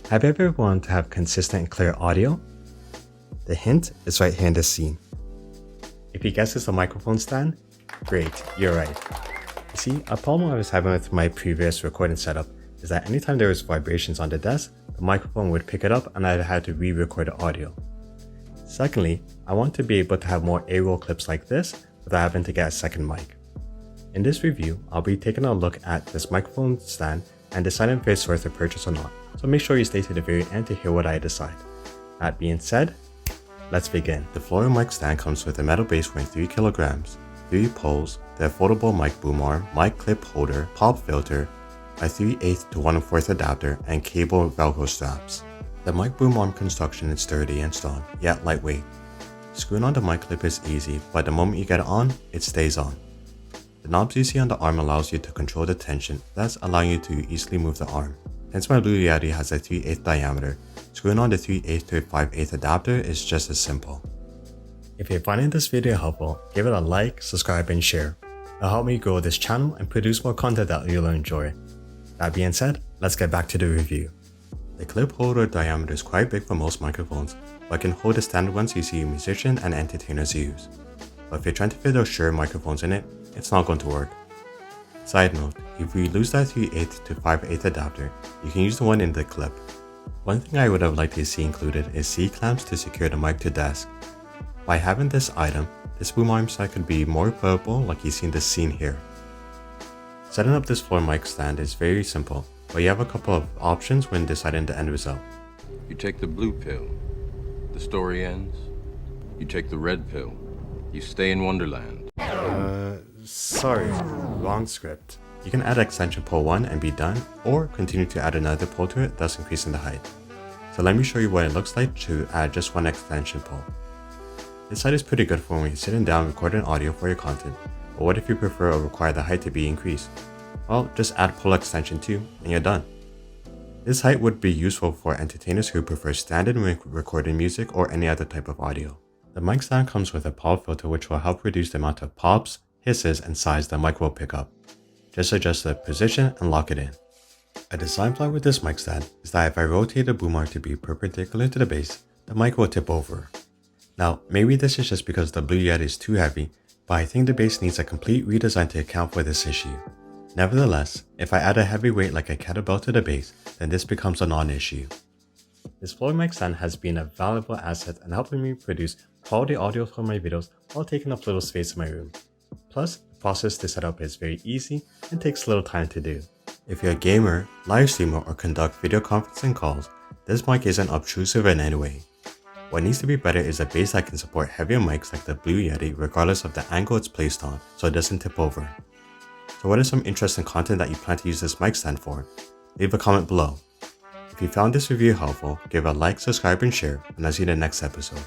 Have you ever wanted to have consistent and clear audio? The hint is right here in this scene. If you guess it's a microphone stand, great, you're right. You see, a problem I was having with my previous recording setup is that anytime there was vibrations on the desk, the microphone would pick it up and I had to re-record the audio. Secondly, I want to be able to have more A-roll clips like this without having to get a second mic. In this review, I'll be taking a look at this microphone stand and deciding if it's worth a purchase or not, so make sure you stay to the very end to hear what I decide. That being said, let's begin. The Florio mic stand comes with a metal base weighing 3 kilograms, 3 poles, the foldable mic boom arm, mic clip holder, pop filter, a 3/8 to 1/4 adapter, and cable velcro straps. The mic boom arm construction is sturdy and strong, yet lightweight. Screwing on the mic clip is easy, but the moment you get it on, it stays on. The knobs you see on the arm allows you to control the tension, thus allowing you to easily move the arm. Since my Blue Yeti has a 3/8 diameter, screwing on the 3/8 to 5/8 adapter is just as simple. If you're finding this video helpful, give it a like, subscribe, and share. It'll help me grow this channel and produce more content that you'll enjoy. That being said, let's get back to the review. The clip holder diameter is quite big for most microphones, but can hold the standard ones you see musicians and entertainers use. But if you're trying to fit those Shure microphones in it, it's not going to work. Side note, if you lose that 3/8 to 5/8 adapter, you can use the one in the clip. One thing I would have liked to see included is C-clamps to secure the mic to desk. By having this item, this boom arm side could be more portable like you see in this scene here. Setting up this floor mic stand is very simple, but you have a couple of options when deciding the end result. You take the blue pill, the story ends. You take the red pill, you stay in Wonderland. Sorry, wrong script. You can add extension pole 1 and be done, or continue to add another pole to it, thus increasing the height. So let me show you what it looks like to add just one extension pole. This height is pretty good for when you're sitting down recording audio for your content, but what if you prefer or require the height to be increased? Well, just add pole extension 2 and you're done. This height would be useful for entertainers who prefer standing when recording music or any other type of audio. The mic stand comes with a pop filter which will help reduce the amount of pops, hisses, and sighs the mic will pick up. Just adjust the position and lock it in. A design flaw with this mic stand is that if I rotate the boom arm to be perpendicular to the base, the mic will tip over. Now, maybe this is just because the Blue Yeti is too heavy, but I think the base needs a complete redesign to account for this issue. Nevertheless, if I add a heavy weight like a kettlebell to the base, then this becomes a non-issue. This floor mic stand has been a valuable asset and helping me produce quality audio for my videos while taking up little space in my room. Plus, the process to set up is very easy and takes little time to do. If you're a gamer, live streamer, or conduct video conferencing calls, this mic isn't obtrusive in any way. What needs to be better is a base that can support heavier mics like the Blue Yeti regardless of the angle it's placed on, so it doesn't tip over. So what is some interesting content that you plan to use this mic stand for? Leave a comment below. If you found this review helpful, give a like, subscribe, and share, and I'll see you in the next episode.